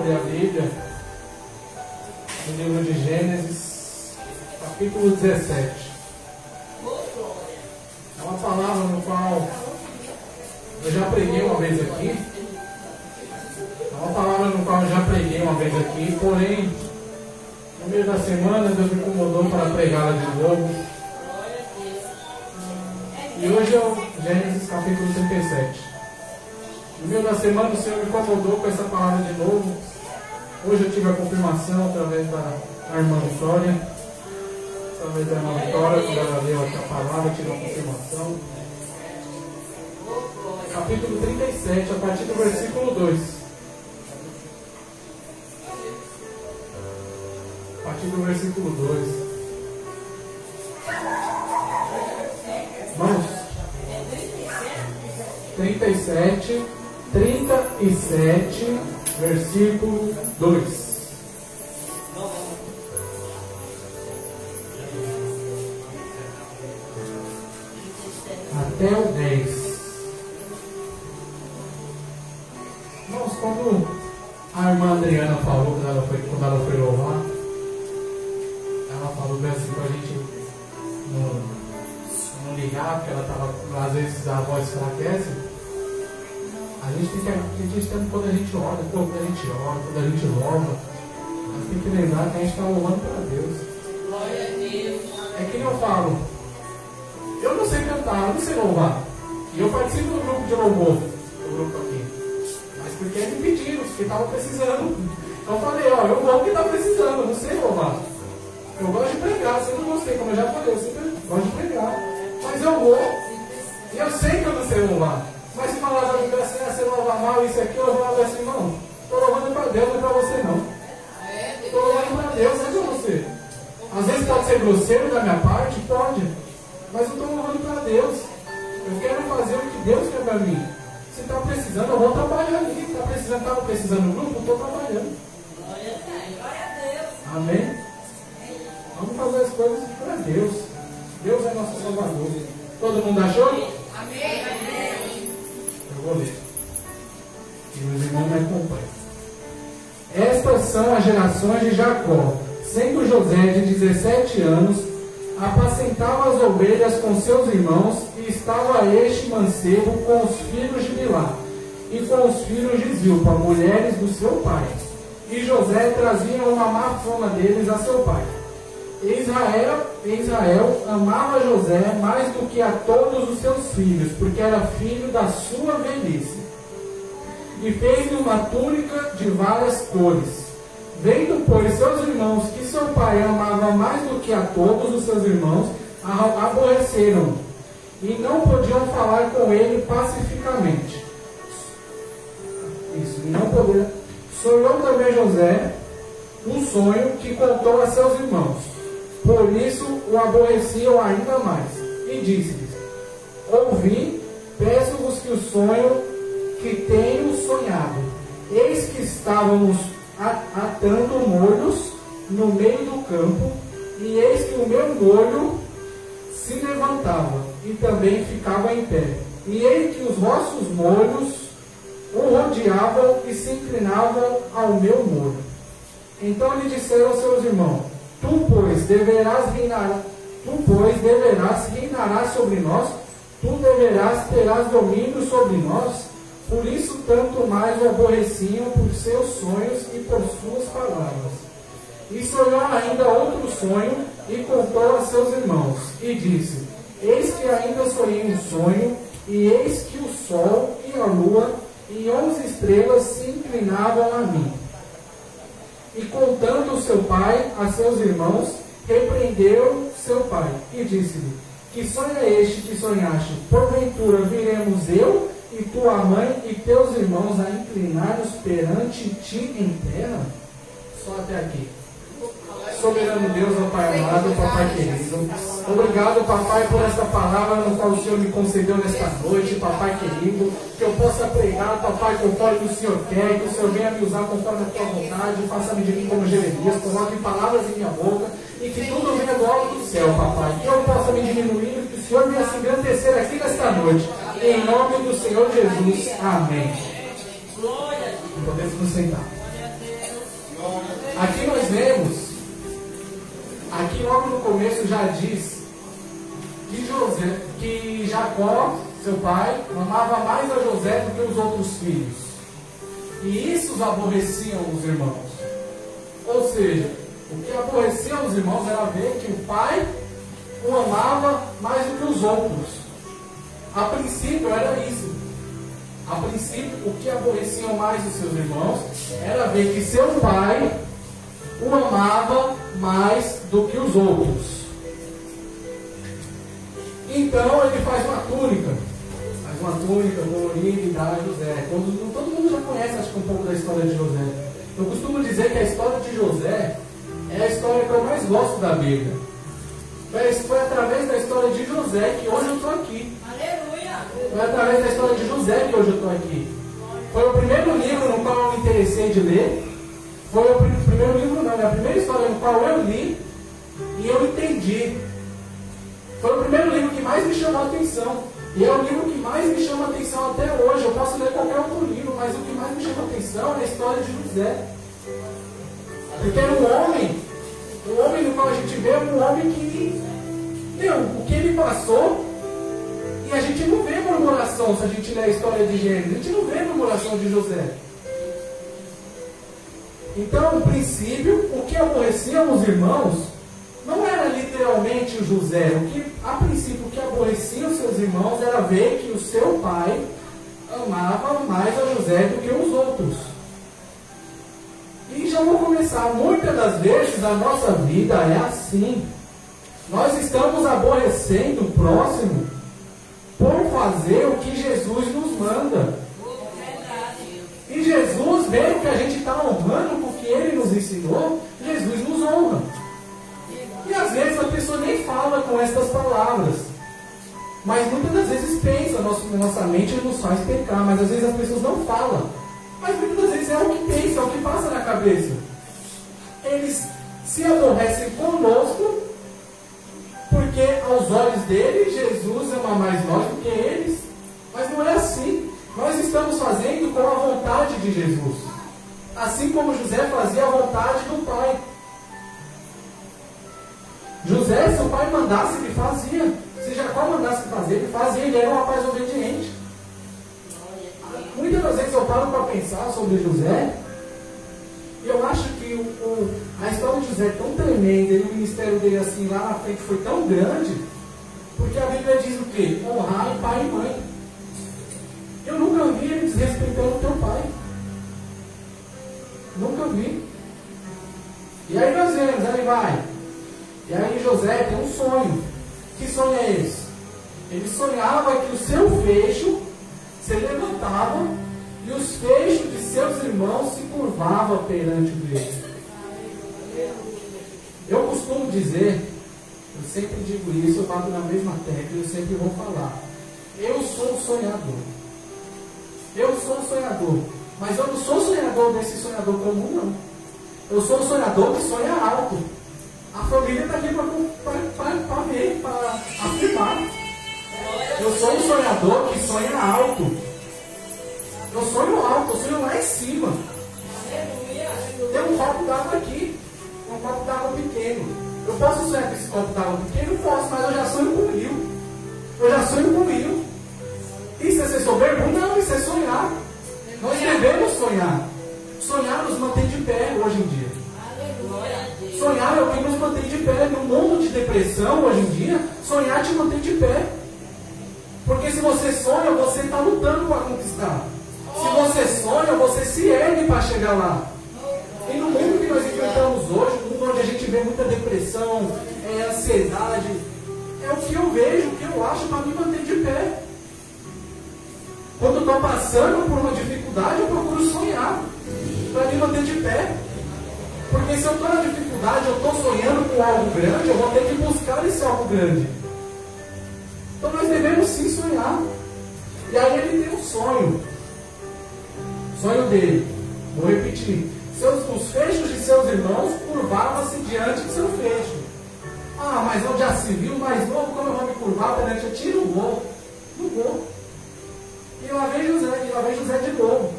abrir a Bíblia no livro de Gênesis, capítulo 17. É uma palavra no qual eu já preguei uma vez aqui. Porém, no meio da semana, Deus me incomodou para pregá-la de novo. E hoje é o Gênesis capítulo 37. No meio da semana, o Senhor me incomodou com essa palavra de novo. Hoje eu tive a confirmação através da irmã Vitória. Através da irmã Vitória, quando ela leu aqui a palavra, eu tive a confirmação. Capítulo 37, a partir do versículo 2. A partir do versículo 2. Vamos. 37, versículo 2. Até o 10. Irmãos, quando a irmã Adriana falou, quando ela foi louvar, ela falou bem assim pra gente não ligar, porque ela estava, às vezes a voz enfraquece. A gente tem quando a gente ora, quando a gente louva, a gente tem que lembrar que a gente está louvando para Deus. Glória a Deus. É que eu falo, eu não sei cantar, eu não sei louvar. E eu participo do grupo de louvor, do grupo aqui. Mas porque me pediram, porque estava precisando. Então eu falei, eu vou porque está precisando, eu não sei louvar. Eu gosto de pregar, sempre gostei, como eu já falei, eu sempre gosto de pregar. Mas eu vou, e eu sei que eu não sei louvar. Mas se falar da Bíblia assim, você louva mal, isso aqui, eu vou falar assim, não. Estou louvando para Deus, não é para você não. Estou louvando para Deus, não é para você. Às vezes pode ser grosseiro da minha parte, pode. Mas eu estou louvando para Deus. Eu quero fazer o que Deus quer para mim. Se está precisando, eu vou trabalhar ali. Estava precisando do grupo, eu estou trabalhando. Glória a Deus. Amém? Vamos fazer as coisas para Deus. Deus é nosso Salvador. Todo mundo achou? Amém. Eu vou ler. E os irmãos me acompanham. Estas são as gerações de Jacó. Sendo José de 17 anos, apacentava as ovelhas com seus irmãos, e estava este mancebo com os filhos de Bilá e com os filhos de Zilpa, mulheres do seu pai. E José trazia uma má fama deles a seu pai. Israel amava José mais do que a todos os seus filhos, porque era filho da sua velhice. E fez-lhe uma túnica de várias cores. Vendo, pois, seus irmãos que seu pai amava mais do que a todos os seus irmãos, aborreceram e não podiam falar com ele pacificamente. Isso, não poder. Sonhou também José um sonho que contou a seus irmãos. Por isso o aborreciam ainda mais. E disse-lhes: ouvi, peço-vos que o sonho que tenho sonhado. Eis que estávamos atando molhos no meio do campo, e eis que o meu molho se levantava e também ficava em pé. E eis que os vossos molhos o rodeavam e se inclinavam ao meu molho. Então lhe disseram seus irmãos: Tu, pois, deverás reinarás sobre nós, terás domínio sobre nós. Por isso, tanto mais o aborreciam por seus sonhos e por suas palavras. E sonhou ainda outro sonho, e contou a seus irmãos, e disse: Eis que ainda sonhei um sonho, e eis que o sol e a lua e 11 estrelas se inclinavam a mim. E contando seu pai a seus irmãos, repreendeu seu pai, e disse-lhe: Que sonho é este que sonhaste? Porventura viremos eu e tua mãe e teus irmãos a inclinar-nos perante ti em terra? Só até aqui. Soberano Deus, ó Pai amado, Papai querido, obrigado, Papai, por esta palavra no qual o Senhor me concedeu nesta noite, Papai querido, que eu possa pregar, Papai, conforme o Senhor quer, que o Senhor venha me usar conforme a tua vontade, faça-me de mim como Jeremias, coloque palavras em minha boca, e que tudo venha do alto do céu, Papai, que eu possa me diminuir, e que o Senhor venha se engrandecer aqui nesta noite, em nome do Senhor Jesus, amém. Podemos nos sentar. começo já diz que Jacó, seu pai, amava mais a José do que os outros filhos. E isso os aborreciam os irmãos. Ou seja, o que aborrecia os irmãos era ver que o pai o amava mais do que os outros. A princípio era isso. A princípio, o que aborreciam mais os seus irmãos era ver que seu pai o amava mais do que os outros. Então ele faz uma túnica colorida e dá a José. Todo mundo já conhece, acho que um pouco da história de José. Eu costumo dizer que a história de José é a história que eu mais gosto da Bíblia. Foi através da história de José que hoje eu estou aqui. Aleluia! Foi através da história de José que hoje eu estou aqui. Foi o primeiro livro no qual eu me interessei de ler. Foi o primeiro livro, não, a primeira história no qual eu li e eu entendi. Foi o primeiro livro que mais me chamou a atenção. E é o livro que mais me chama a atenção até hoje. Eu posso ler qualquer outro livro, mas o que mais me chama a atenção é a história de José. Porque era um homem no qual a gente vê, um homem que, o que ele passou, e a gente não vê murmuração se a gente lê a história de Gênesis. A gente não vê murmuração de José. Então, no princípio, o que aborreciam os irmãos não era literalmente o José. A princípio, o que aborrecia os seus irmãos era ver que o seu pai amava mais a José do que os outros. E já vou começar. Muitas das vezes a nossa vida é assim. Nós estamos aborrecendo o próximo por fazer o que Jesus nos manda. E Jesus, vendo que a gente está honrando o que Ele nos ensinou, Jesus nos honra. E às vezes a pessoa nem fala com estas palavras. Mas muitas das vezes pensa, nossa mente nos faz pecar, mas às vezes as pessoas não falam. Mas muitas das vezes é o que pensa, é o que passa na cabeça. Eles se aborrecem conosco, porque aos olhos deles, Jesus ama mais nós do que eles. Mas não é assim. Nós estamos fazendo com a vontade de Jesus. Assim como José fazia a vontade do Pai. José, se o pai mandasse, ele fazia. Se Jacó mandasse fazer, ele fazia. Ele era um rapaz obediente. Muitas das vezes eu paro para pensar sobre José, e eu acho que a história de José é tão tremenda, e o ministério dele assim lá na frente foi tão grande, porque a Bíblia diz o quê? Honrar pai e mãe. Eu nunca vi ele desrespeitando o teu pai. Nunca vi. E aí nós vemos, aí vai. E aí José tem um sonho. Que sonho é esse? Ele sonhava que o seu feixe se levantava e os feixes de seus irmãos se curvavam perante ele. Eu costumo dizer, eu sempre digo isso, eu bato na mesma tecla e eu sempre vou falar. Eu sou um sonhador. Eu sou um sonhador. Mas eu não sou sonhador desse sonhador comum, não. Eu sou um sonhador que sonha alto. A família está aqui para ver, para afirmar. Eu sou um sonhador que sonha alto. Eu sonho alto, eu sonho lá em cima. Tem um copo d'água aqui. Um copo d'água pequeno. Eu posso sonhar com esse copo d'água pequeno? Posso, mas eu já sonho com rio. Eu já sonho com rio. Isso é ser soberbo? Não, isso é sonhar. Nós devemos sonhar. Sonhar nos mantém de pé hoje em dia. Sonhar é o que nos mantém de pé. No mundo de depressão hoje em dia, sonhar te mantém de pé. Porque se você sonha, você está lutando para conquistar. Se você sonha, você se ergue para chegar lá. E no mundo que nós enfrentamos hoje, no mundo onde a gente vê muita depressão, ansiedade, é o que eu vejo, o que eu acho para me manter de pé. Quando eu estou passando por uma dificuldade, eu procuro sonhar para me manter de pé. Porque se eu estou na dificuldade, eu estou sonhando com algo grande, eu vou ter que buscar esse algo grande. Então nós devemos sim sonhar. E aí ele tem um sonho. O sonho dele, vou repetir. Os fechos de seus irmãos curvavam-se diante de seu fecho. Ah, mas onde já se viu mais novo, como eu vou me curvar perante a ti? Não vou. Não vou. E lá vem José de novo.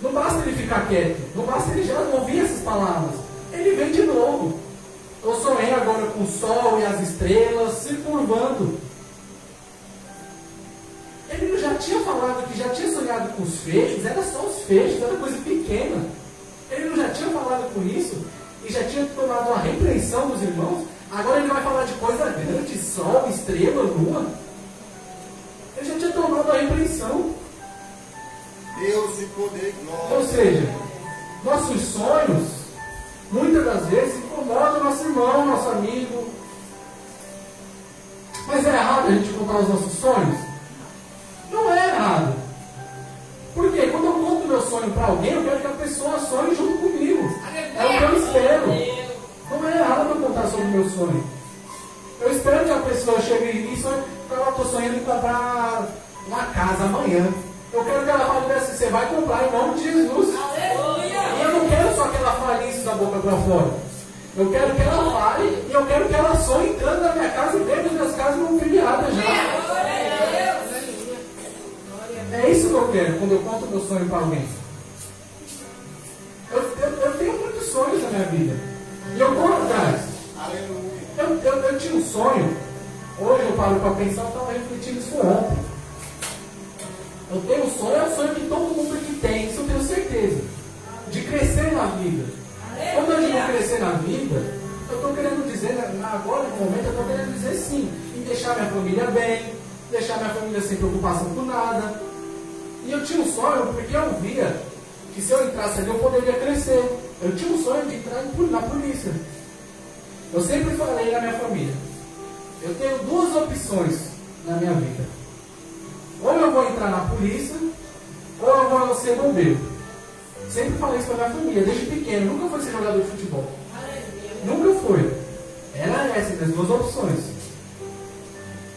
Não basta ele ficar quieto, não basta ele já ouvir essas palavras. Ele vem de novo. Eu sonhei agora com o sol e as estrelas se curvando. Ele não já tinha falado que já tinha sonhado com os feixes? Era só os feixes, era coisa pequena. Ele não já tinha falado com isso? E já tinha tomado a repreensão dos irmãos? Agora ele vai falar de coisa grande, sol, estrela, lua. Ele já tinha tomado a repreensão. Deus de poder e glória. Ou seja, nossos sonhos, muitas das vezes, incomodam o nosso irmão, nosso amigo. Mas é errado a gente contar os nossos sonhos? Não é errado. Porque quando eu conto meu sonho para alguém, eu quero que a pessoa sonhe junto comigo. É o que eu espero. Não é errado eu contar sobre o meu sonho. Eu espero que a pessoa chegue e sonhe. Eu estou sonhando em comprar uma casa amanhã. Eu quero que ela fale assim: você vai comprar em nome de Jesus. E eu não quero só que ela fale isso da boca para fora. Eu quero que ela fale e eu quero que ela sonhe entrando na minha casa e vendo as minhas casas mobiliadas já. É isso que eu quero quando eu conto meu sonho para alguém. Eu tenho muitos sonhos na minha vida. E eu corro atrás. Aleluia. Eu tinha um sonho. Hoje eu paro para pensar, eu estava refletindo isso ontem. Eu tenho um sonho, é um sonho que todo mundo aqui tem, isso eu tenho certeza. De crescer na vida. Quando eu digo crescer na vida, eu estou querendo dizer, agora no momento, eu estou querendo dizer sim, em deixar minha família bem, deixar minha família sem preocupação com nada. E eu tinha um sonho, porque eu via que se eu entrasse ali eu poderia crescer. Eu tinha um sonho de entrar na polícia. Eu sempre falei na minha família: eu tenho duas opções na minha vida. Ou eu vou entrar na polícia, ou eu vou ser bombeiro. Sempre falei isso para minha família, desde pequeno. Nunca foi ser jogador de futebol. Nunca foi. Era essas as duas opções.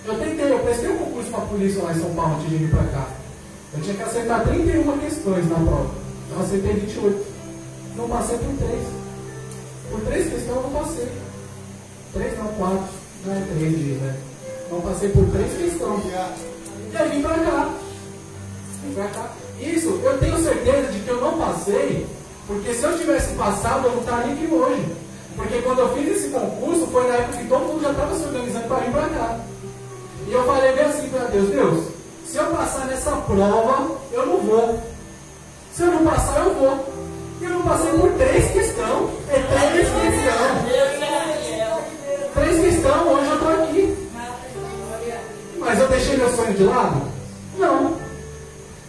Eu prestei um concurso para a polícia lá em São Paulo antes de vir para cá. Eu tinha que acertar 31 questões na prova. Eu acertei 28. Não passei por 3. Por 3 questões eu não passei. 3 não, 4. Não é 3 dias, né? Não passei por 3 questões. E aí vim pra cá. Vim pra cá. Isso, eu tenho certeza de que eu não passei, porque se eu tivesse passado, eu não estaria aqui hoje. Porque quando eu fiz esse concurso, foi na época que todo mundo já estava se organizando para vir pra cá. E eu falei bem assim para Deus: se eu passar nessa prova, eu não vou. Se eu não passar, eu vou. E eu não passei por 3 questões. É 3 questões. 3 questões, hoje eu estou aqui. Mas eu deixei meu sonho de lado? Não.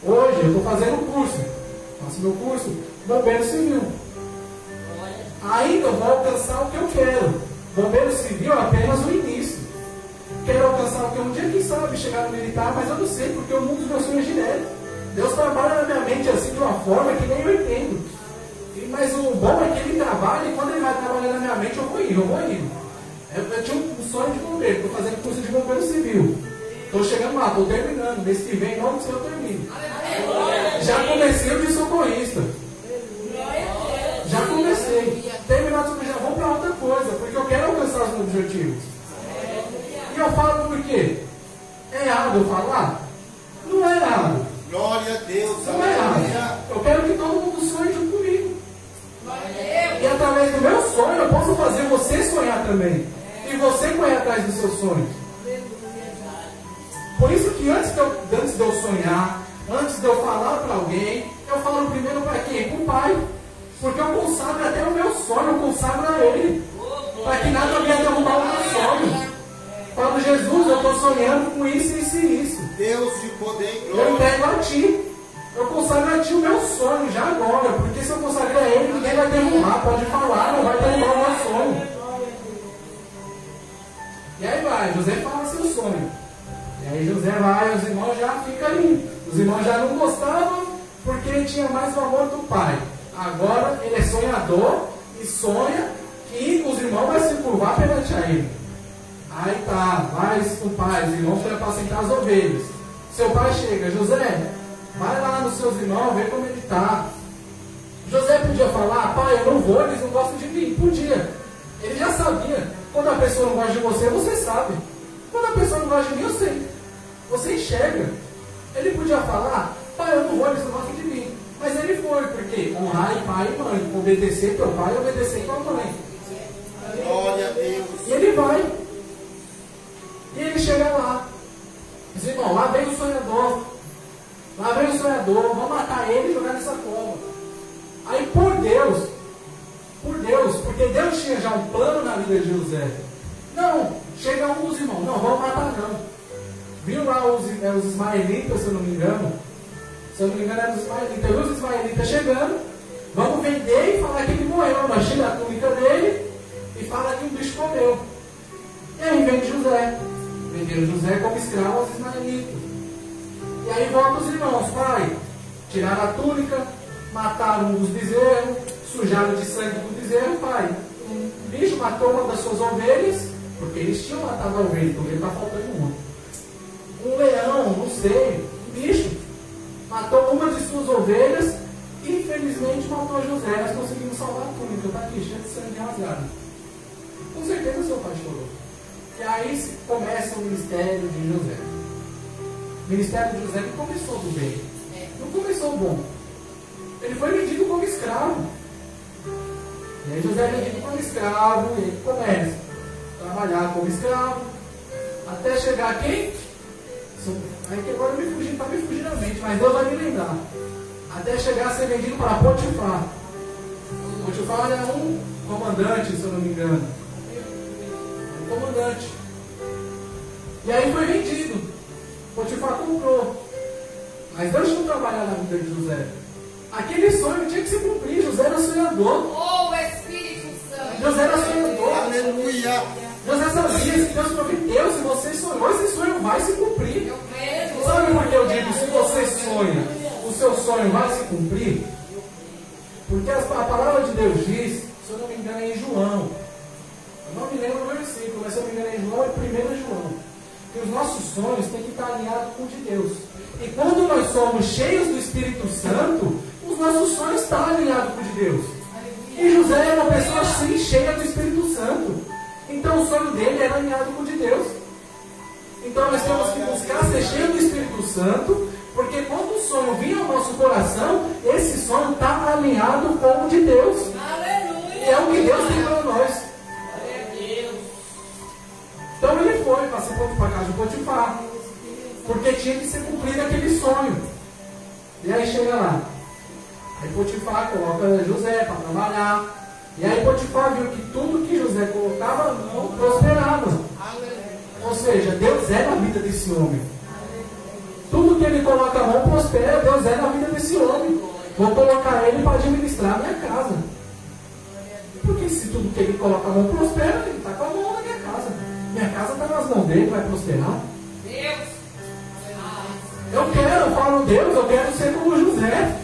Hoje eu estou fazendo o curso. Faço meu curso, bombeiro civil. Ainda vou alcançar o que eu quero. Bombeiro civil é apenas o início. Quero alcançar o que um dia, quem sabe, chegar no militar, mas eu não sei, porque o mundo dos meus sonhos é direto. Deus trabalha na minha mente assim de uma forma que nem eu entendo. Mas o bom é que Ele trabalha, e quando Ele vai trabalhar na minha mente, eu vou indo. Eu tinha um sonho de bombeiro, estou fazendo curso de bombeiro civil. Estou chegando lá, estou terminando. Mês que vem, não sei, eu termino. Já comecei o de socorrista. Já comecei. Terminado, já vou para outra coisa, porque eu quero alcançar os meus objetivos. E eu falo por quê? É errado eu falar? Não é errado. Glória a Deus. Não é errado. Eu quero que todo mundo sonhe junto comigo. E através do meu sonho eu posso fazer você sonhar também. E você correr atrás dos seus sonhos. Por isso que antes de eu sonhar, antes de eu falar para alguém, eu falo primeiro para quem? Para o Pai. Porque eu consagro até o meu sonho, eu consagro a Ele. Para que nada venha derrubar o meu sonho. Falo: Jesus, eu estou sonhando com isso, isso e isso. Deus de poder e Eu glória. entrego a Ti. Eu consagro a Ti o meu sonho, já agora. Porque se eu consagrar a Ele, ninguém vai derrubar. Pode falar, não vai derrubar o meu sonho. E aí vai, José fala seu sonho. E aí José vai, os irmãos já ficam ali. Os irmãos já não gostavam, porque ele tinha mais o amor do pai. Agora ele é sonhador e sonha que os irmãos vão se curvar perante a ele. Aí tá, vai com o pai, os irmãos foram apacentar as ovelhas. Seu pai chega: José, vai lá nos seus irmãos, vê como ele está. José podia falar: pai, eu não vou, eles não gostam de mim. Podia. Ele já sabia. Quando a pessoa não gosta de você, você sabe. Quando a pessoa não gosta de mim, eu sei. Você enxerga. Ele podia falar: pai, eu não vou, eles não gostam de mim. Mas ele foi, porque honrar pai e mãe. Obedecer teu pai e obedecer tua mãe. Glória a ele vai. E ele chega lá. Diz, irmão, lá vem o sonhador. Lá vem o sonhador. Vamos matar ele e jogar nessa cova. Aí por Deus, porque Deus tinha já um plano na vida de José. Não, chega um dos irmãos. Não, vamos matar não. Viu lá os ismaelitas, se eu não me engano. Se eu não me engano, eram os ismaelitas. Viu os ismaelitas chegando. Vamos vender e falar que ele morreu. Nós tira a túnica dele e fala que um bicho comeu. E aí vende José. Venderam José como escravo aos ismaelitas. E aí voltam os irmãos. Pai, tiraram a túnica, mataram um dos bezerros, sujaram de sangue do bezerro. Pai, um bicho matou uma das suas ovelhas, porque eles tinham matado a ovelha, porque está faltando uma. Um leão, não sei, um bicho, matou uma de suas ovelhas e infelizmente matou José. Nós conseguimos salvar a túnica, está aqui, cheio de sangue rasgado. Com certeza seu pai chorou. E aí começa o ministério de José. O ministério de José não começou do bem, não começou bom. Ele foi vendido como escravo. E aí José é vendido como escravo e ele começa a trabalhar como escravo até chegar a quem? Aí que agora está me fugindo a mente, mas Deus vai me lembrar. Até chegar a ser vendido para Potifar. Potifar era um comandante, se eu não me engano. Um comandante. E aí foi vendido. Potifar comprou. Mas Deus não trabalhar na vida de José. Aquele sonho tinha que se cumprir. José era sonhador. Oh, Espírito Santo. José era sonhador. Aleluia. José sabia que Deus prometeu. Se você sonhou, esse sonho vai se cumprir. Eu creio. Sabe por que eu digo, se você sonha, o seu sonho vai se cumprir? Porque a palavra de Deus diz, se eu não me engano, é em João. Eu não me lembro o versículo, mas se eu não me engano é em João, é 1 João. Que os nossos sonhos têm que estar alinhados com o de Deus. E quando nós somos cheios do Espírito Santo, os nossos sonhos estão alinhados com o de Deus. E José era uma pessoa assim, cheia do Espírito Santo. Então o sonho dele era alinhado com o de Deus. Então nós temos que buscar ser cheio do Espírito Santo, porque quando o sonho vir ao nosso coração, esse sonho está alinhado com o de Deus. Aleluia. E é o que Deus tem para nós. Glória a Deus. Então ele foi para a casa de Potifar, porque tinha que ser cumprido aquele sonho. E aí chega lá. Aí Potifar coloca José para trabalhar. E aí Potifar viu que tudo que José colocava a mão prosperava. Ou seja, Deus é na vida desse homem. Tudo que ele coloca a mão prospera. Deus é na vida desse homem. Vou colocar ele para administrar a minha casa. Porque se tudo que ele coloca a mão prospera, ele está com a mão na minha casa. Minha casa está nas mãos dele, vai prosperar. Deus. Eu falo Deus, eu quero ser como José.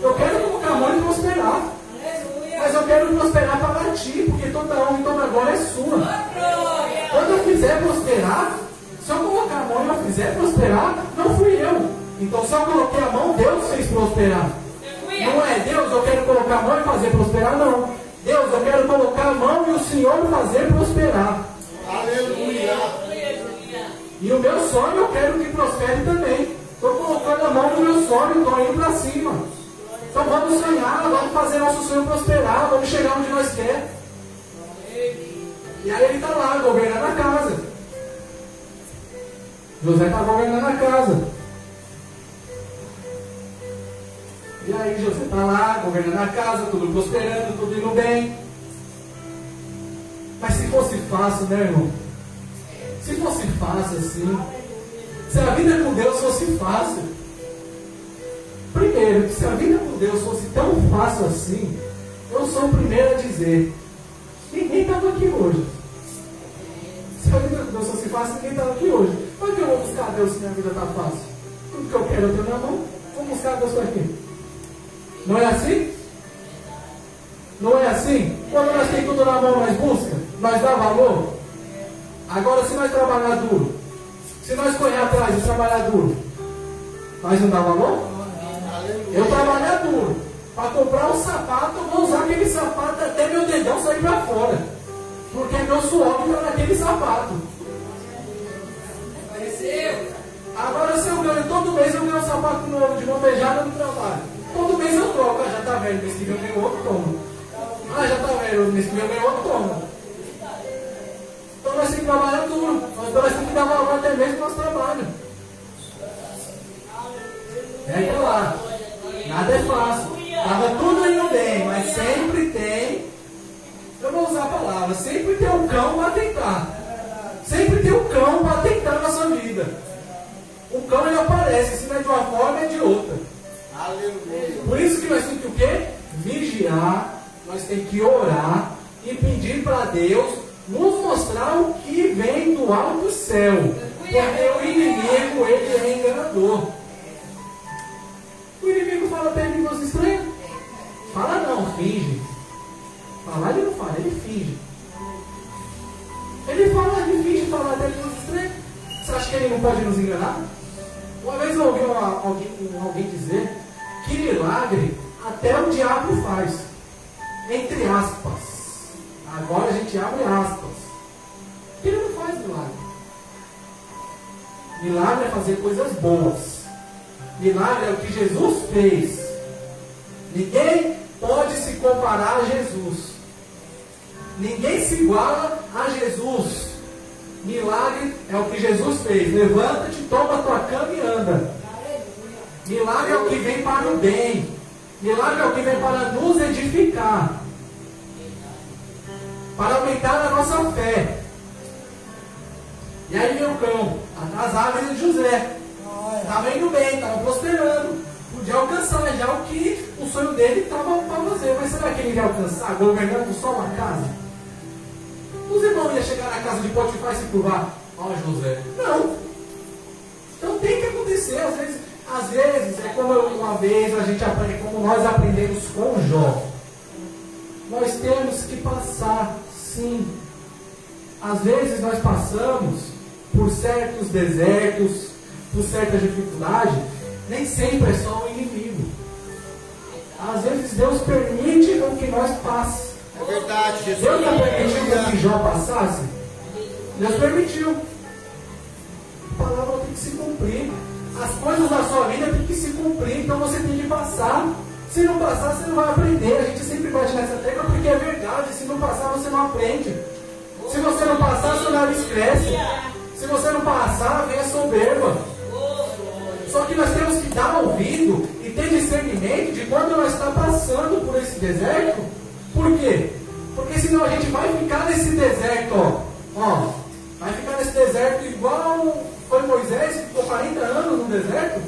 Eu quero colocar a mão e prosperar. Aleluia. Mas eu quero prosperar para ti, porque toda honra e toda glória é sua. Glória. Quando eu fizer prosperar, se eu colocar a mão e eu fizer prosperar, não fui eu. Então se eu coloquei a mão, Deus fez prosperar. Não é Deus, eu quero colocar a mão e fazer prosperar, não. Deus, eu quero colocar a mão e o Senhor fazer prosperar. Aleluia. E o meu sonho eu quero que prospere também. Estou colocando a mão no meu sonho, estou indo para cima. Então vamos sonhar, vamos fazer nosso sonho prosperar, vamos chegar onde nós queremos. E aí ele está lá, governando a casa. José está governando a casa. E aí José está lá, governando a casa, tudo prosperando, tudo indo bem. Mas se fosse fácil, né, irmão? Se fosse fácil assim, se a vida com Deus fosse fácil, primeiro, se a vida com Deus fosse tão fácil assim, eu sou o primeiro a dizer, ninguém estava aqui hoje. Se a vida com Deus fosse fácil, ninguém estava aqui hoje. Por que eu vou buscar Deus se minha vida está fácil? Tudo que eu quero eu tenho na mão, vou buscar Deus para quê? Não é assim? Não é assim? Quando nós temos tudo na mão, nós busca, nós dá valor. Agora, se nós trabalhar duro, se nós correr atrás e trabalhar duro, nós não dá valor? Eu trabalhar duro para comprar um sapato, eu vou usar aquele sapato até meu dedão sair para fora, porque meu suor está naquele sapato. Agora, se eu ganho todo mês, eu ganho um sapato novo de mão beijada no trabalho. Todo mês eu troco. Ah, já está velho, mês que vem eu ganho outro, toma. Ah, já está velho, mês que vem eu ganho outro, toma. Então trabalhar duro. Nós temos que dar valor até mesmo no nosso trabalho. É lá. Nada é fácil. Estava tudo indo bem, mas sempre tem. Eu vou usar a palavra. Sempre tem um cão para tentar. Sempre tem um cão para tentar na sua vida. O cão ele aparece, se não é de uma forma, é de outra. Aleluia. Por isso que nós temos que o quê? Vigiar, nós temos que orar e pedir para Deus nos mostrar o que vem do alto céu. Porque o inimigo, ele é enganador. O inimigo fala até de coisas estranhas? Fala não, finge. Falar ele não fala, ele finge. Ele fala, ele finge falar até de coisas estranhas. Você acha que ele não pode nos enganar? Uma vez eu ouvi alguém dizer que milagre até o diabo faz. Entre aspas. Agora a gente abre aspas. Ele não faz milagre. Milagre é fazer coisas boas. Milagre é o que Jesus fez. Ninguém pode se comparar a Jesus. Ninguém se iguala a Jesus. Milagre é o que Jesus fez. Levanta-te, toma a tua cama e anda. Milagre é o que vem para o bem. Milagre é o que vem para nos edificar. Para aumentar a nossa fé. E aí meu cão, as árvores de José. Estava indo bem, estava prosperando. Podia alcançar já o que o sonho dele estava para fazer. Mas será que ele ia alcançar governando só uma casa? Os irmãos iam chegar na casa de Potifar e se curvar. Ó José. Não. Então tem que acontecer. Às vezes é como uma vez a gente aprende, como nós aprendemos com Jó. Nós temos que passar, sim. Às vezes nós passamos por certos desertos, por certa dificuldade. Nem sempre é só o inimigo. Às vezes Deus permite com que nós passemos. É verdade, Jesus. Deus não permitiu que Jó passasse? Deus permitiu. A palavra tem que se cumprir. As coisas da sua vida tem que se cumprir. Então você tem que passar. Se não passar, você não vai aprender. A gente sempre bate nessa tecla porque é verdade. Se não passar, você não aprende. Se você não passar, seu nariz cresce. Se você não passar, vem a soberba. Só que nós temos que dar ouvido e ter discernimento de quando nós estamos passando por esse deserto. Por quê? Porque senão a gente vai ficar nesse deserto, ó. Vai ficar nesse deserto igual foi Moisés, que ficou 40 anos no deserto.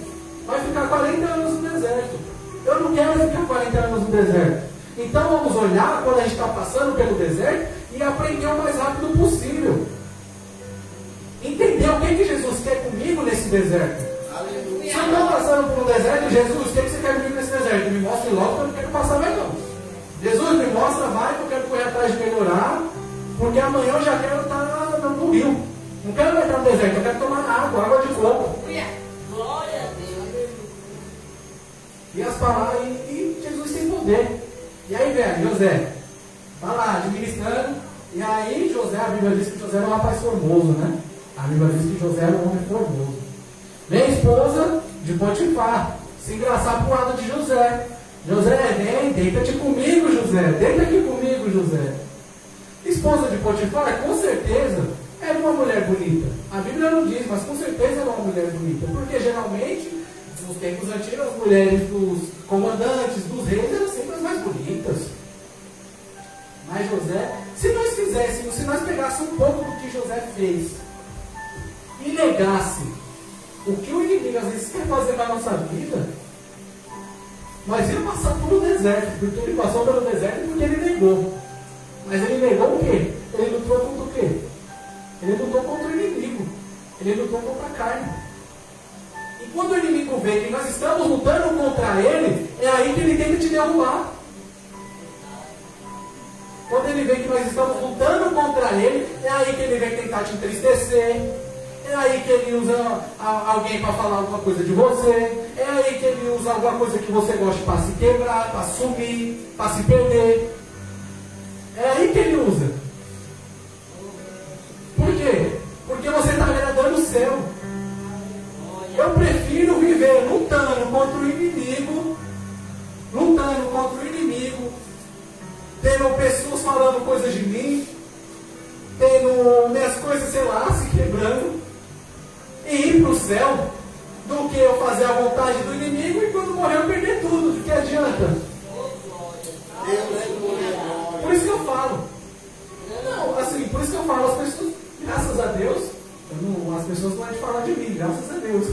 Vai ficar 40 anos no deserto. Eu não quero ficar 40 anos no deserto. Então vamos olhar quando a gente está passando pelo deserto e aprender o mais rápido possível. Entender o que Jesus quer comigo nesse deserto. Se eu estou passando por um deserto, Jesus, o que você quer comigo nesse deserto? Me mostre logo, que eu não quero passar mais não. Jesus, me mostra, vai, que eu quero correr atrás de melhorar, porque amanhã eu já quero estar no rio. Não quero entrar no deserto, eu quero tomar água de coco. Glória a Deus. E as palavras, e Jesus tem poder. E aí, velho, José, tá lá administrando, e aí José, a Bíblia diz que José era um rapaz formoso, né? A Bíblia diz que José era um homem formoso. Vem a esposa de Potifar, se engraçar pro lado de José. José, vem, deita-te comigo, José. Deita aqui comigo, José. Esposa de Potifar, com certeza, era uma mulher bonita. A Bíblia não diz, mas com certeza era uma mulher bonita. Porque geralmente, nos tempos antigos, as mulheres dos comandantes, dos reis, eram sempre as mais bonitas. Mas José, se nós fizéssemos, se nós pegássemos um pouco do que José fez e negasse o que o inimigo às vezes quer fazer na nossa vida, nós íamos passar pelo deserto, porque ele passou pelo deserto porque ele negou. Mas ele negou o quê? Ele lutou contra o quê? Ele lutou contra o inimigo. Ele lutou contra a carne. E quando o inimigo vê que nós estamos lutando contra ele, é aí que ele tenta te derrubar. Quando ele vê que nós estamos lutando contra ele, é aí que ele vem tentar te entristecer. É aí que ele usa alguém para falar alguma coisa de você. É aí que ele usa alguma coisa que você gosta para se quebrar, para sumir, para se perder. É aí que ele usa. Por quê? Porque você está agradando o céu. Eu prefiro viver lutando contra o inimigo, tendo pessoas falando coisas de mim, tendo minhas coisas permanecer lá se quebrando e ir para o céu do que eu fazer a vontade do inimigo e quando morrer eu perder tudo. De que adianta? Por isso que eu falo. Não, assim, por isso que eu falo, as pessoas, graças a Deus, as pessoas podem falar de mim, graças a Deus.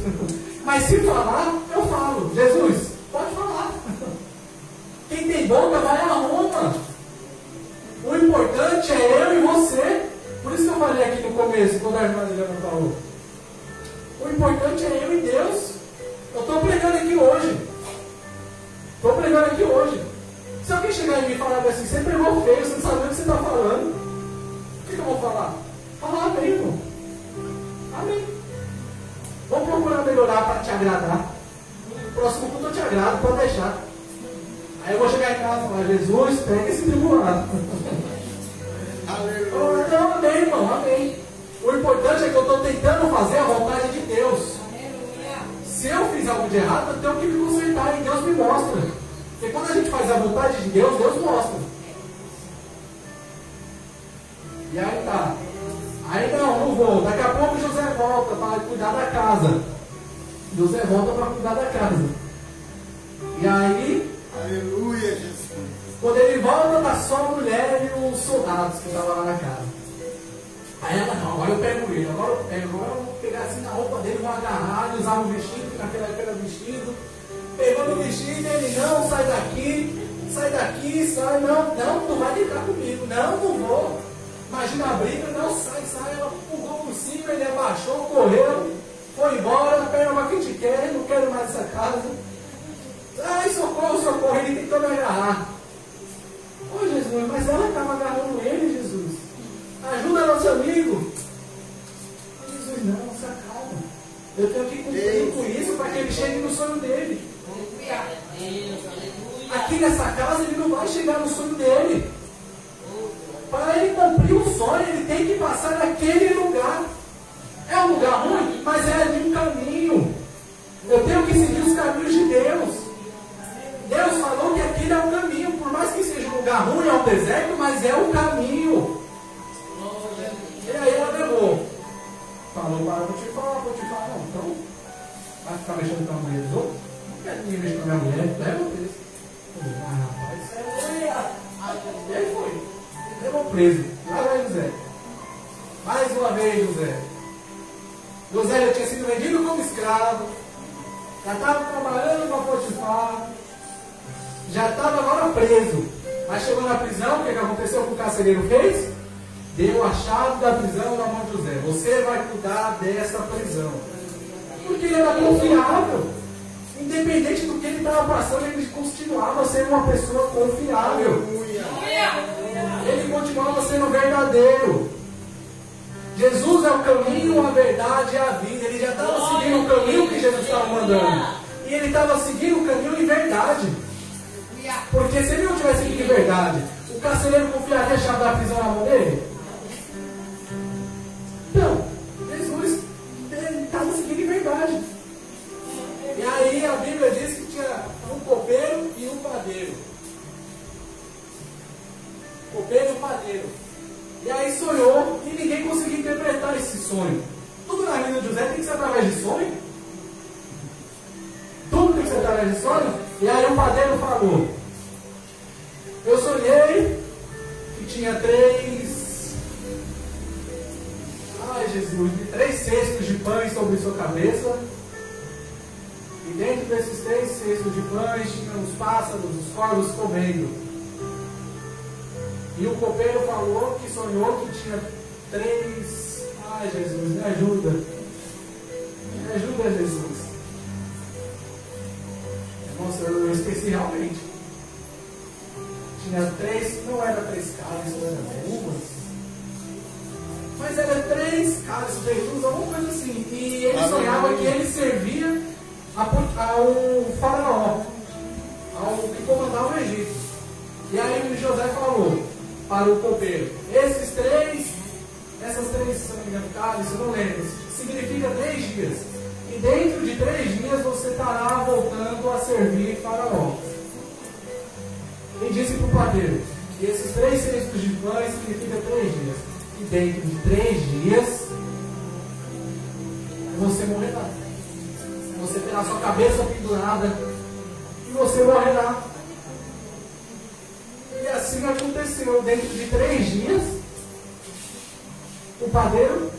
Mas se falar, eu falo. Jesus, pode falar. Quem tem boca vai a Roma. O importante é eu e você. Por isso que eu falei aqui no começo, quando a irmã Adriana falou. O importante é eu e Deus. Eu estou pregando aqui hoje. Estou pregando aqui hoje. Se alguém chegar em mim e falar assim, você pregou feio, você não sabe o que você está falando. O que eu vou falar? Falar amém, irmão. Amém. Vamos procurar melhorar para te agradar. No próximo culto eu te agrado, pode deixar. Aí eu vou chegar em casa e falar, Jesus, pega esse tribulado. Aleluia. Não, amém, irmão, amém. O importante é que eu estou tentando fazer a vontade de Deus. Se eu fiz algo de errado, eu tenho que me consertar e Deus me mostra. Porque quando a gente faz a vontade de Deus, Deus mostra. E aí tá. Aí não vou. Daqui a pouco José volta para cuidar da casa. José volta para cuidar da casa. E aí, Aleluia, Jesus. quando ele volta, tá só a mulher e os soldados que estavam lá na casa. Aí ela, não, agora eu pego ele, agora eu vou pegar assim na roupa dele, vou agarrar, ele usava o vestido, que naquela época era vestido. Pegando o vestido, ele, não, sai daqui, sai, não, tu vai ficar comigo, não vou. Imagina a briga, não, sai, ela pulou por cima, ele abaixou, correu, foi embora, pega uma que te quer, não quero mais essa casa. Ai, socorro, ele tentou me agarrar. Ô Jesus, mas ela estava agarrando ele, Jesus. Ajuda nosso amigo. Jesus, não, se acalma. Eu tenho que cumprir com isso para que ele chegue no sonho dele. Aqui nessa casa ele não vai chegar no sonho dele. Para ele cumprir o sonho, ele tem que passar naquele lugar. É um lugar ruim, mas é de um caminho. Eu tenho que seguir os caminhos de Deus. Deus falou que aquele é o caminho. Por mais que seja um lugar ruim, é um deserto, mas é o caminho. E aí ela levou. Falou para Potifar, não, então vai ficar mexendo com a mulher dos outros? Não quero ninguém mexer com a minha mulher, leva preso. Rapaz, e aí foi. Levou preso. Lá vai José. Mais uma vez José. José já tinha sido vendido como escravo. Já estava trabalhando para Potifar. Já estava agora preso. Mas chegou na prisão, o que aconteceu com o carcereiro fez? Deu a chave da prisão na mão de José. Você vai cuidar dessa prisão. Porque ele era confiável. Independente do que ele estava passando, ele continuava sendo uma pessoa confiável. Ele continuava sendo verdadeiro. Jesus é o caminho, a verdade e a vida. Ele já estava seguindo o caminho que Jesus estava mandando. E ele estava seguindo o caminho em verdade. Porque se ele não tivesse seguido em verdade, o carcereiro confiaria a chave da prisão na mão dele? Não. Jesus estava seguindo em verdade. E aí a Bíblia diz que tinha um copeiro e um padeiro. Copeiro e padeiro. E aí sonhou e ninguém conseguia interpretar esse sonho. Tudo na vida de José tem que ser através de sonho. Tudo tem que ser através de sonho. E aí o padeiro falou: eu sonhei que tinha 3 cestos de pães sobre sua cabeça. E dentro desses 3 cestos de pães tinham os pássaros, os corvos comendo. E o copeiro falou que sonhou que tinha 3... Ai, Jesus, me ajuda. Me ajuda, Jesus. Nossa, eu esqueci realmente. Tinha 3, não era 3 cálices, não era uvas. Mas era 3 cálices, 3 uvas, alguma coisa assim. E ele sonhava que ele servia ao faraó, ao que comandava o Egito. E aí José falou para o copeiro: essas 3, se não me engano, cálices, eu não lembro, significa 3 dias. E dentro de 3 dias você estará voltando a servir faraó. E disse para o padeiro: e esses 3 cestos de pães significa 3 dias. que dentro de 3 dias você morrerá. Você terá sua cabeça pendurada e você morrerá. E assim aconteceu. Dentro de 3 dias, o padeiro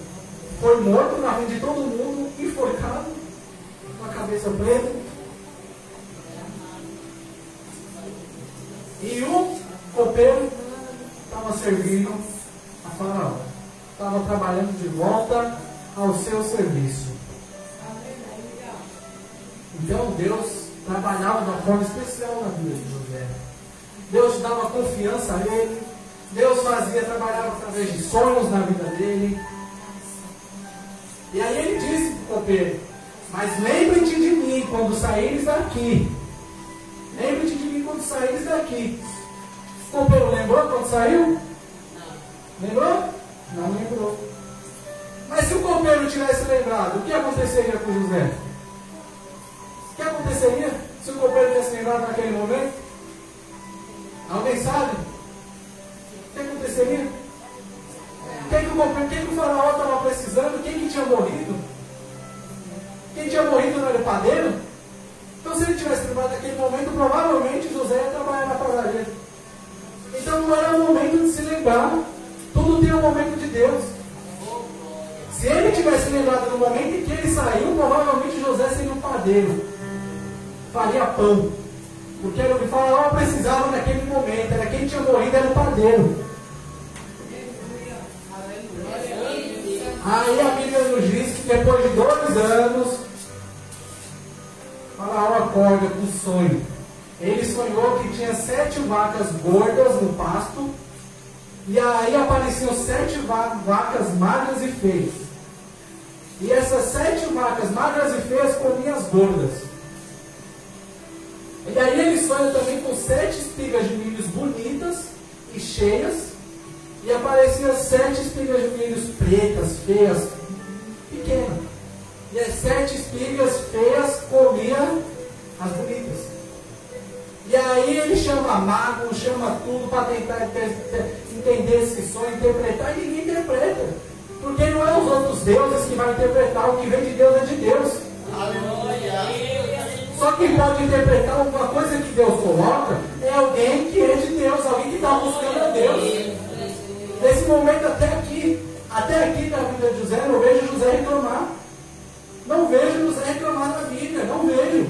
foi morto na frente de todo mundo, enforcado, com a cabeça preta. E o copeiro estava servindo a Faraó. Estava trabalhando de volta ao seu serviço. Então Deus trabalhava de uma forma especial na vida de José. Deus dava confiança a ele. Deus trabalhava através de sonhos na vida dele. E aí ele disse para o copeiro: mas lembre-te de mim quando saíres daqui. Lembre-te de mim quando saíres daqui. O copeiro lembrou quando saiu? Não. Lembrou? Não lembrou. Mas se o copeiro tivesse lembrado, o que aconteceria com José? O que aconteceria se o copeiro tivesse lembrado naquele momento? Alguém sabe? O que aconteceria? Quem que o faraó estava precisando? Quem que tinha morrido? Quem tinha morrido não era o padeiro? Então, se ele tivesse lembrado naquele momento, provavelmente José ia trabalhar na padaria. Então, não era o momento de se lembrar. Tudo tem um momento de Deus. Se ele tivesse lembrado no momento em que ele saiu, provavelmente José seria um padeiro. Faria pão. Porque era o que o faraó precisava naquele momento. Era quem tinha morrido, era o padeiro. Aí a Bíblia nos diz que depois de 2 anos, Faraó acorda com um sonho. Ele sonhou que tinha 7 vacas gordas no pasto. E aí apareciam 7 vacas magras e feias. E essas 7 vacas magras e feias comiam as gordas. E aí ele sonha também com 7 espigas de milhos bonitas e cheias. E apareciam 7 espigas de milhos pretas, feias, pequenas. E as 7 espigas feias comiam as bonitas. E aí ele chama mago, chama tudo para tentar entender esse sonho, interpretar, e ninguém interpreta. Porque não é os outros deuses que vão interpretar, o que vem de Deus é de Deus. Aleluia. Só quem pode interpretar alguma coisa que Deus coloca é alguém que é de Deus, alguém que está buscando a Deus. Nesse momento até aqui na vida de José, não vejo José reclamar. Não vejo José reclamar na Bíblia, não vejo.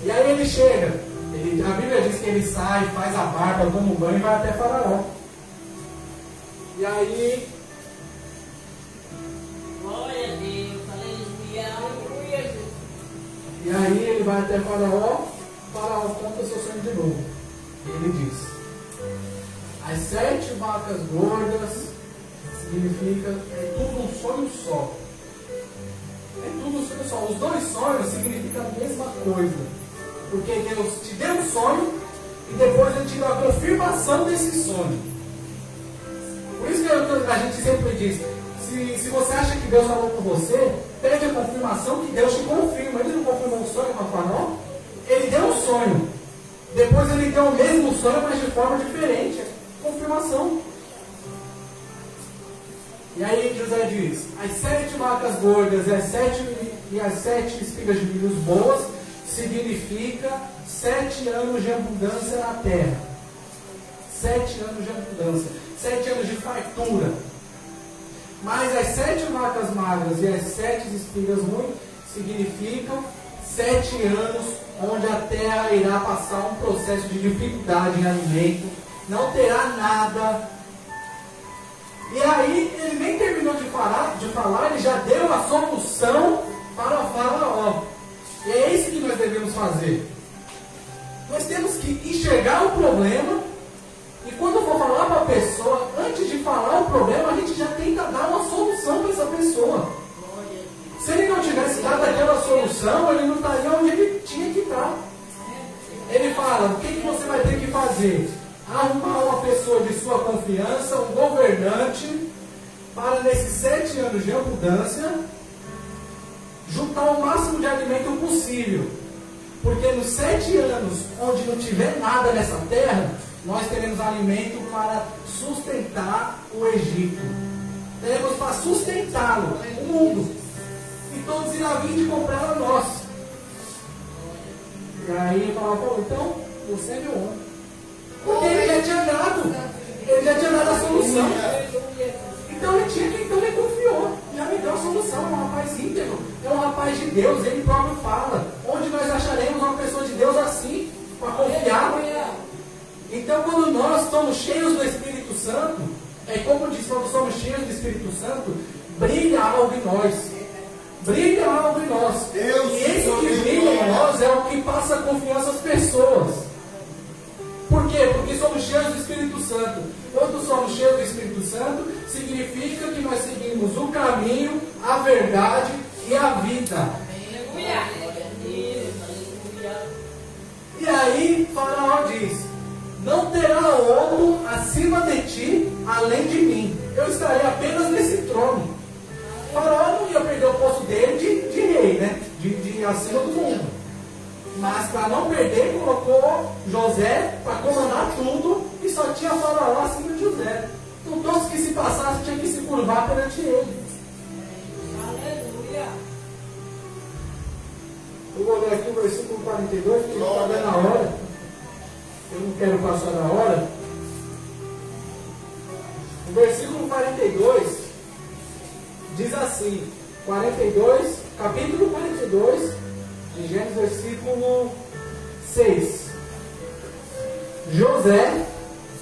E aí ele chega, a Bíblia diz que ele sai, faz a barba, toma um banho e vai até Faraó. E aí... Glória a Deus, aleluia. E aí ele vai até Faraó, Faraó conta seu sonho de novo. E ele diz: as 7 vacas gordas significa, é tudo um sonho só. É tudo um sonho só. Os 2 sonhos significam a mesma coisa. Porque Deus te deu um sonho e depois Ele te deu a confirmação desse sonho. Por isso que a gente sempre diz, se você acha que Deus falou com você, pede a confirmação que Deus te confirma. Ele não confirmou um sonho com a Faraó? Ele deu um sonho. Depois ele deu o mesmo sonho, mas de forma diferente. Confirmação. E aí José diz: as 7 vacas gordas e as 7 espigas de milhos boas significa 7 anos de abundância na terra. 7 anos de abundância. 7 anos de fartura. Mas as 7 vacas magras e as 7 espigas ruins significam 7 anos onde a terra irá passar um processo de dificuldade em alimento, não terá nada. E aí ele nem terminou de falar, ele já deu a solução para o Faraó. E é isso que nós devemos fazer. Nós temos que enxergar o problema, e quando for falar para a pessoa, antes de falar o problema, a gente já tenta dar uma solução para essa pessoa. Se ele não tivesse dado aquela solução, ele não estaria onde ele tinha que estar. Ele fala: o que você vai ter que fazer? Arrumar uma pessoa de sua confiança, um governante, para nesses 7 anos de abundância, juntar o máximo de alimento possível. Porque nos 7 anos onde não tiver nada nessa terra, nós teremos alimento para sustentar o Egito. Teremos para sustentá-lo, o mundo. E todos irão vir de comprar a nós. E aí ele falava, pô, então você é meu homem. Porque ele já tinha dado. Ele já tinha dado a solução. Então ele confiou. Já me deu a solução. É um rapaz íntegro. É um rapaz de Deus. Ele próprio fala. Onde nós acharemos uma pessoa de Deus assim? Para confiar. Então quando nós somos cheios do Espírito Santo, é como diz, quando somos cheios do Espírito Santo, brilha algo em nós. Brilha algo em nós. E esse que brilha em nós é o que passa confiança às pessoas. Por quê? Porque somos cheios do Espírito Santo. Quando somos cheios do Espírito Santo, significa que nós seguimos o caminho, a verdade e a vida. E aí, Faraó diz: não terá outro acima de ti, além de mim. Eu estarei apenas nesse trono. Faraó não ia perder o posto dele de rei, né? De acima do mundo. Mas para não perder, colocou José para comandar tudo e só tinha Faraó acima de José. Então todos que se passassem tinham que se curvar perante ele. Aleluia. Eu vou ler aqui o versículo 42, porque está dando a hora. Eu não quero passar da hora. O versículo 42 diz assim, 42, capítulo 42 de Gênesis, versículo 6. José,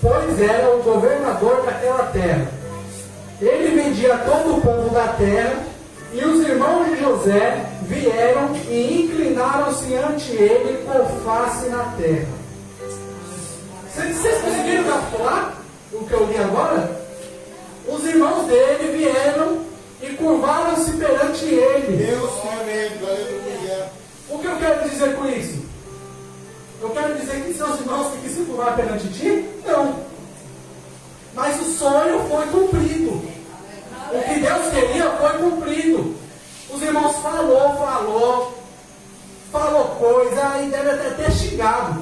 pois era o governador daquela terra. Ele vendia todo o povo da terra, e os irmãos de José vieram e inclinaram-se ante ele com face na terra. Vocês conseguiram capturar o que eu li agora? Os irmãos dele vieram e curvaram-se perante ele. Deus tremendo, aleluia. O que eu quero dizer com isso? Eu quero dizer que seus irmãos têm que se curvar perante ti? Não. Mas o sonho foi cumprido. O que Deus queria foi cumprido. Os irmãos falou coisa e deve até xingado.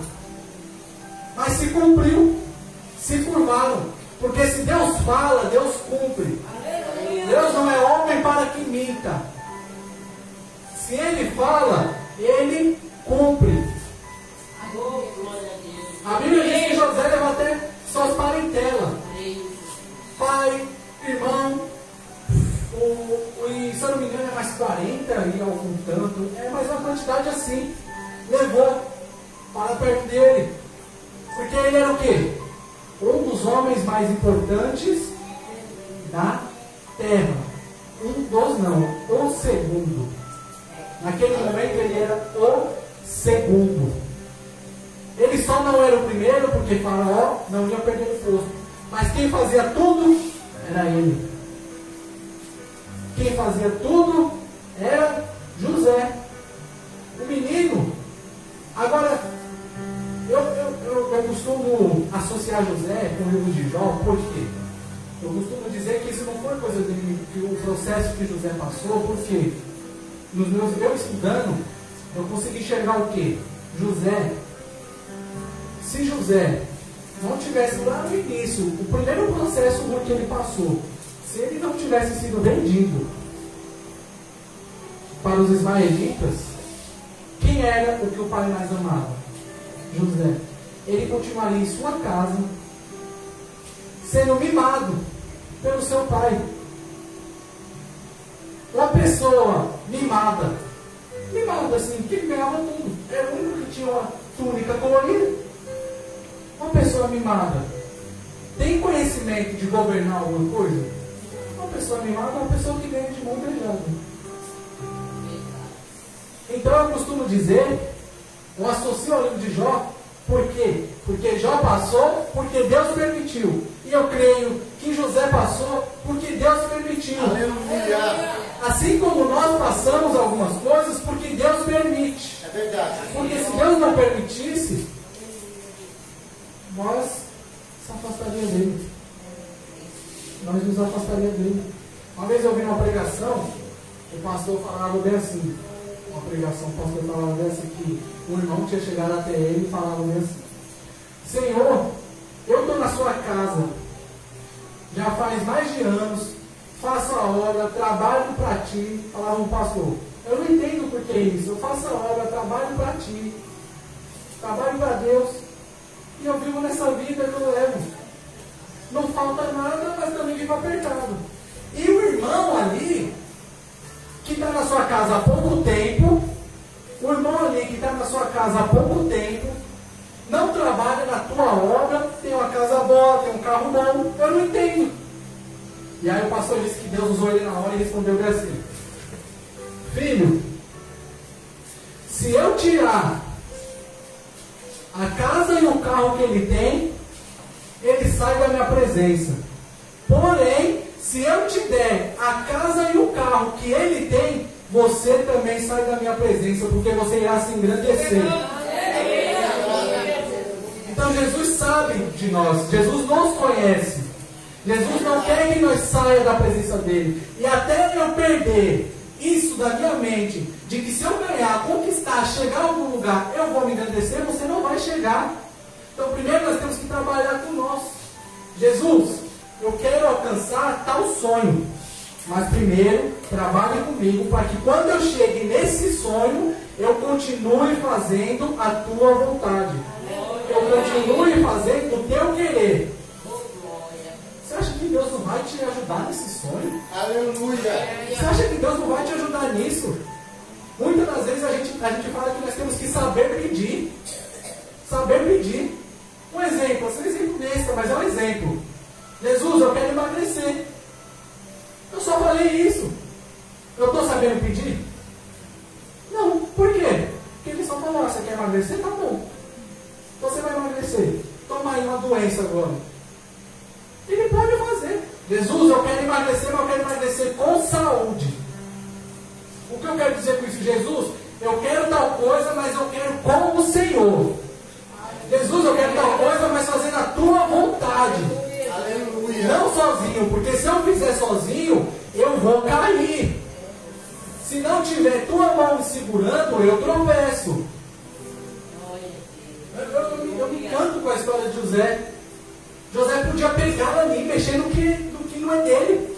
Mas se cumpriu, se curvaram. Porque se Deus fala, Deus cumpre. Deus não é homem para que minta. Se Ele fala, Ele cumpre. A Bíblia diz que José levou até suas parentelas. Pai, irmão, e se eu não me engano é mais 40 e algum tanto. É mais uma quantidade assim. Levou para perto dele. Porque ele era o quê? Um dos homens mais importantes da terra. O segundo. Naquele momento ele era o segundo. Ele só não era o primeiro porque Faraó não ia perder o posto. Mas quem fazia tudo era ele. Quem fazia tudo era José. O menino. Agora, eu costumo associar José com o livro de Jó. Por quê? Eu costumo dizer que isso não foi coisa dele, que o processo que José passou, porque eu estudando, eu consegui enxergar o quê? Se José não tivesse lá no início, o primeiro processo que ele passou, se ele não tivesse sido vendido para os ismaelitas, quem era o que o pai mais amava? José. Ele continuaria em sua casa, sendo mimado pelo seu pai. Uma pessoa mimada assim, que ganhava tudo, era o único que tinha uma túnica colorida. Uma pessoa mimada tem conhecimento de governar alguma coisa? Uma pessoa mimada é uma pessoa que ganha de mão beijada. Então eu costumo dizer, eu associo ao livro de Jó. Por quê? Porque Jó passou porque Deus permitiu. E eu creio que José passou porque Deus permitiu. Aleluia. Assim como nós passamos algumas coisas porque Deus permite. É verdade. Porque se Deus não permitisse, nós se afastaríamos dele. Nós nos afastaríamos dele. Uma vez eu vi uma pregação, o pastor falava bem assim. Uma pregação, o pastor falava bem assim, que o irmão tinha chegado até ele e falava bem assim: Senhor, sua casa já faz mais de anos, faço a obra, trabalho para ti. Falava um pastor, eu não entendo por que isso. Eu faço a obra, trabalho para ti, trabalho para Deus, e eu vivo nessa vida que eu levo. Não falta nada, mas também vivo apertado. E o irmão ali, que está na sua casa há pouco tempo, o irmão ali que está na sua casa há pouco tempo, não trabalha na tua obra, tem uma casa boa, tem um carro bom, eu não entendo. E aí o pastor disse que Deus usou ele na hora e respondeu assim: filho, se eu tirar a casa e o carro que ele tem, ele sai da minha presença. Porém, se eu te der a casa e o carro que ele tem, você também sai da minha presença, porque você irá se engrandecer. Então Jesus sabe de nós, Jesus nos conhece. Jesus não quer que nós saia da presença dele. E até eu perder isso da minha mente, de que se eu ganhar, conquistar, chegar a algum lugar, eu vou me engrandecer, você não vai chegar. Então primeiro nós temos que trabalhar com nós. Jesus, eu quero alcançar tal sonho, mas primeiro trabalhe comigo para que quando eu chegue nesse sonho, eu continue fazendo a tua vontade. Eu continue fazendo o teu querer. Você acha que Deus não vai te ajudar nesse sonho? Aleluia. Você acha que Deus não vai te ajudar nisso? Muitas das vezes a gente fala que nós temos que saber pedir. Saber pedir. Um exemplo, esse é um exemplo besta, mas é um exemplo. Jesus, eu quero emagrecer. Eu só falei isso. Eu estou sabendo pedir? Não. Por quê? Porque ele só falou, você quer emagrecer? Tá bom. Então você vai emagrecer. Toma aí uma doença agora. Ele pode fazer. Jesus, eu quero emagrecer, mas eu quero emagrecer com saúde. O que eu quero dizer com isso? Jesus, eu quero tal coisa, mas eu quero com o Senhor. Jesus, eu quero tal coisa, mas fazendo a tua vontade. Aleluia. Não sozinho, porque se eu fizer sozinho, eu vou cair. Se não tiver tua mão me segurando, eu tropeço. Eu me encanto com a história de José. José podia pegar ali, mexer no que não é dele.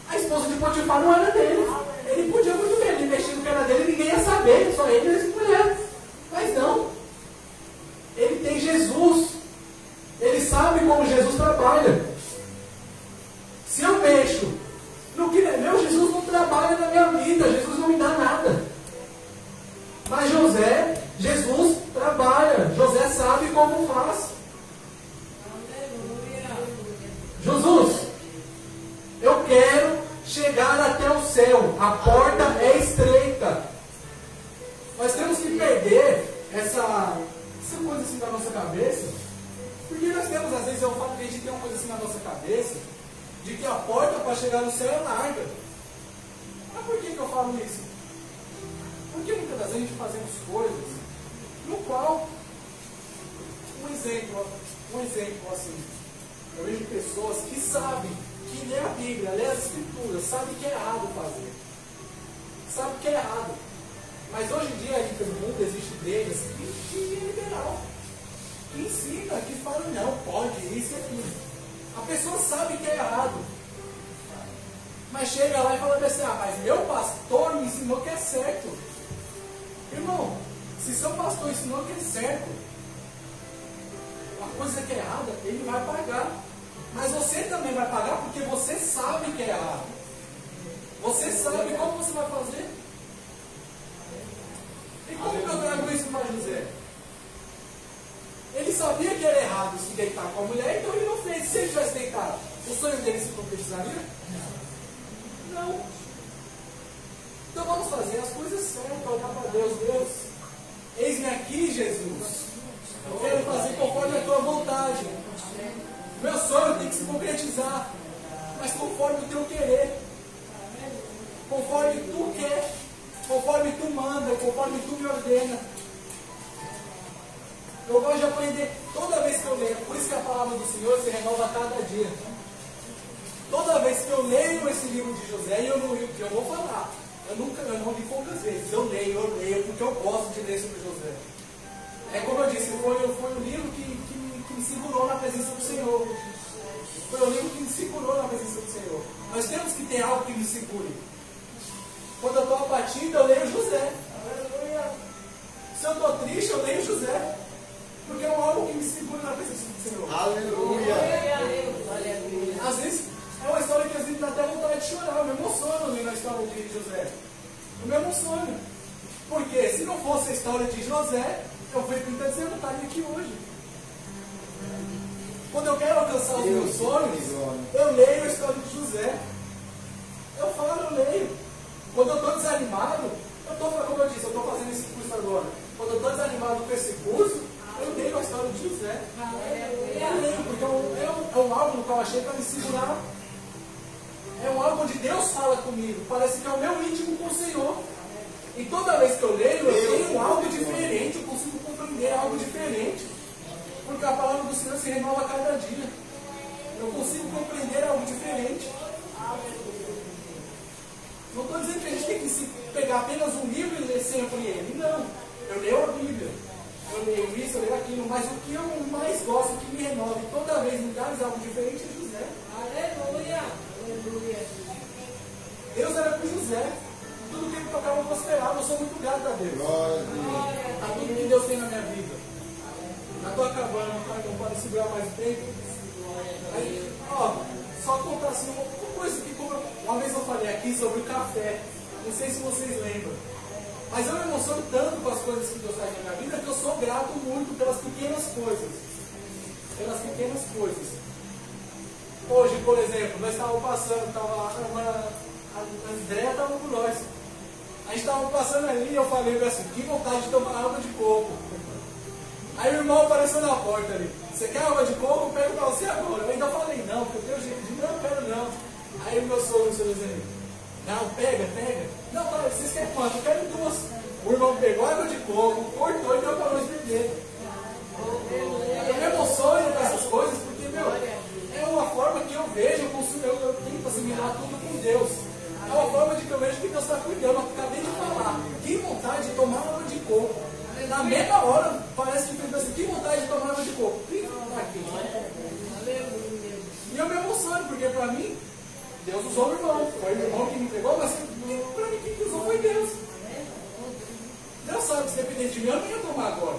A esposa de Potifar não era dele. Ele podia muito bem, ele mexer no que era dele, ninguém ia saber, só ele e essa mulher. Mas não. Ele tem Jesus. Ele sabe como Jesus trabalha. Se eu mexo no que não é meu, Jesus não trabalha na minha vida, Jesus não me dá nada. Mas Jesus trabalha. José sabe como faz. Jesus, eu quero chegar até o céu. A porta é estreita. Nós temos que perder essa coisa assim na nossa cabeça. Porque nós temos, às vezes eu falo que a gente tem uma coisa assim na nossa cabeça, de que a porta para chegar no céu é larga. Mas por que eu falo isso? Porque muitas das vezes a gente fazemos coisas no qual, um exemplo assim, eu vejo pessoas que sabem, que lê a Bíblia, lê as Escrituras, sabem que é errado fazer. Sabem que é errado. Mas hoje em dia, aí no mundo, existem igrejas que é liberal. Que ensina, que fala, não, pode, isso e aquilo. A pessoa sabe que é errado. Mas chega lá e fala assim, mas meu pastor me ensinou que é certo. Irmão, se seu pastor ensinou que é certo, uma coisa que é errada, ele vai pagar. Mas você também vai pagar porque você sabe que é errado. Você sabe como você vai fazer. E como que eu trago isso para José? Ele sabia que era errado se deitar com a mulher, então ele não fez. Se ele tivesse deitado, o sonho dele se concretizaria? Não. Então vamos fazer as coisas certas, olhar para Deus. Deus, eis-me aqui, Jesus. Eu quero fazer conforme a tua vontade. Meu sonho tem que se concretizar, mas conforme o teu querer. Conforme tu quer, conforme tu manda, conforme tu me ordena. Eu gosto de aprender toda vez que eu leio, por isso que a palavra do Senhor se renova a cada dia. Toda vez que eu leio esse livro de José, e eu vou falar, eu não li poucas vezes, eu leio porque eu gosto de ler sobre José. É como eu disse, foi um livro que que me segurou na presença do Senhor. Foi o livro que me segurou na presença do Senhor. Nós temos que ter algo que nos segure. Quando eu estou abatido, eu leio José. Se eu estou triste, eu leio José. Porque é algo que me segura na presença do Senhor. Aleluia. Às vezes, é uma história que às vezes dá até vontade de chorar. Eu me emociono lendo a história de José. Eu me emociono. Porque se não fosse a história de José, eu vejo que eu não estaria aqui hoje. Quando eu quero alcançar os meus sonhos, eu leio a história de José. Eu falo, eu leio. Quando eu estou desanimado, como eu disse, eu estou fazendo esse curso agora. Quando eu estou desanimado com esse curso, eu leio a história de José. Eu leio, porque é um algo no qual eu achei para me segurar. É um algo onde Deus fala comigo. Parece que é o meu íntimo com o Senhor. E toda vez que eu leio, eu tenho algo diferente, eu consigo compreender algo diferente. Porque a palavra do Senhor se renova a cada dia. Eu consigo compreender algo diferente. Não estou dizendo que a gente tem que pegar apenas um livro e ler sempre ele. Não. Eu leio a Bíblia. Eu leio isso, eu leio aquilo. Mas o que eu mais gosto, que me renova e toda vez me traz algo diferente é José. Aleluia. Aleluia. Deus era com José. Tudo que ele tocava eu prosperava. Eu sou muito grato a Deus. A tudo que Deus tem na minha vida. Já estou acabando, não pode segurar mais o tempo. Aí, só contar assim, uma coisa que uma vez eu falei aqui sobre o café. Não sei se vocês lembram. Mas eu me emociono tanto com as coisas que Deus faz na minha vida que eu sou grato muito pelas pequenas coisas. Pelas pequenas coisas. Hoje, por exemplo, nós estávamos passando, a Andréia estava com nós. A gente estava passando ali e eu falei assim, que vontade de tomar água de coco. Aí o irmão apareceu na porta ali. Você quer água de coco? Eu pego pra você agora. Eu ainda falei não, porque eu tenho jeito de não, quero não. Aí o meu sogro, o senhor dizendo, não, pega. Não, pai, vocês querem quanto? Eu quero duas. O irmão pegou água de coco, cortou e deu para nós beber. Eu me emociono com essas coisas, porque, é uma forma que eu vejo, eu tento assimilar tudo com Deus. É uma forma de que eu vejo que Deus está cuidando. Eu acabei de falar, que vontade de tomar água de coco. Na mesma hora, parece que fez assim, que vontade de tomar água de coco. E eu me emociono, porque para mim, Deus usou o irmão. Foi o irmão que me entregou, mas para mim quem usou foi Deus. Deus sabe que se dependesse de mim, eu não ia tomar agora.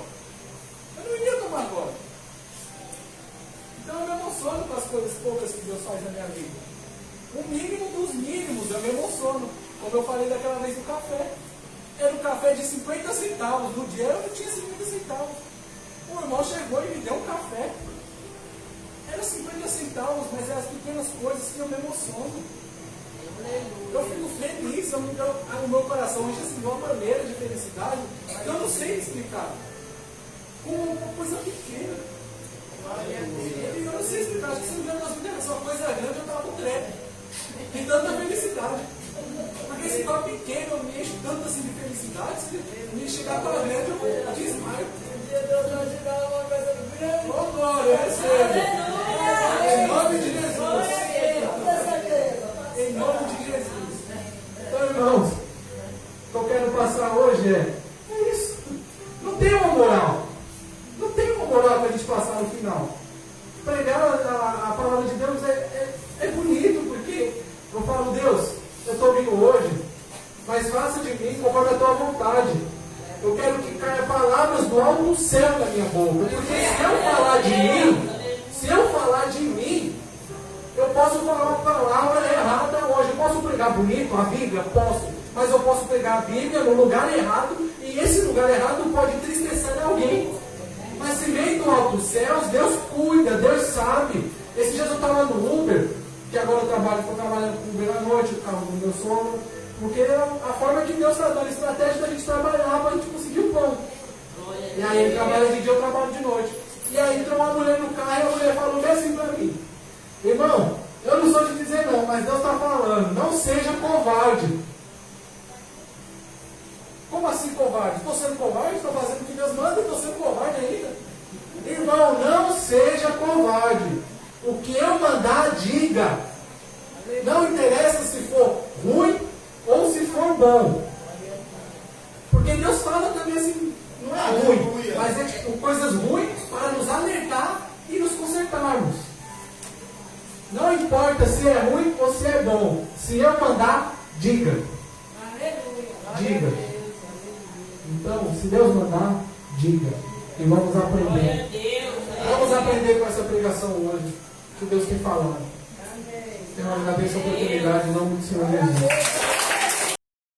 Eu não iria tomar agora. Então eu me emociono com as coisas poucas que Deus faz na minha vida. O mínimo dos mínimos, eu me emociono. Como eu falei daquela vez do café. Era um café de 50 centavos. No dia eu não tinha 50 centavos. O irmão chegou e me deu um café. Era 50 centavos, mas é as pequenas coisas que eu me emociono. Eu fico feliz, o meu coração enche assim de uma maneira de felicidade que eu não sei explicar. Com uma coisa pequena. Eu não sei explicar. Acho que se não fosse uma coisa grande, eu estava com treve. Tem tanta felicidade. Porque esse copo pequeno me enche tanto assim de felicidade, se me chegar para grande, eu desmaio. Deus vai te dar uma coisa grande. Ô glória, eu recebo. Em nome de Jesus. Em nome de Jesus. Então, irmãos, o que eu quero passar hoje é isso. Não tem uma moral. Não tem uma moral para a gente passar no final. Pregar a palavra de Deus é bonito, porque eu falo, Deus, eu estou vindo hoje, mas faça de mim conforme a tua vontade. Eu quero que caia palavras do alto do céu na minha boca. Porque se eu falar de mim, eu posso falar uma palavra errada hoje. Eu posso pregar bonito a Bíblia? Posso. Mas eu posso pregar a Bíblia no lugar errado, e esse lugar errado pode entristecer alguém. Mas se vem do alto dos céus, Deus cuida, Deus sabe. Esses dias eu estava no Uber, que agora eu estou trabalhando com Uber à noite, o carro do meu sogro, porque é a forma que Deus está dando, a estratégia da gente trabalhar para a gente conseguir o pão. E aí ele trabalha de dia, eu trabalho de noite. E aí entrou uma mulher no carro e a mulher falou bem assim para mim: irmão, eu não sou de dizer não, mas Deus está falando, não seja covarde. Como assim covarde? Estou sendo covarde? Estou fazendo o que Deus manda e estou sendo covarde ainda? Irmão, não seja covarde. O que eu mandar, diga. Não interessa se for ruim ou se for bom. Porque Deus fala também assim, não é ruim, mas é tipo coisas ruins para nos alertar aceitarmos. Não importa se é ruim ou se é bom. Se eu mandar, diga. Diga. Então, se Deus mandar, diga. E vamos aprender. Vamos aprender com essa pregação hoje. Que Deus tem falado. Senhor, agradeço a oportunidade em nome do Senhor Jesus.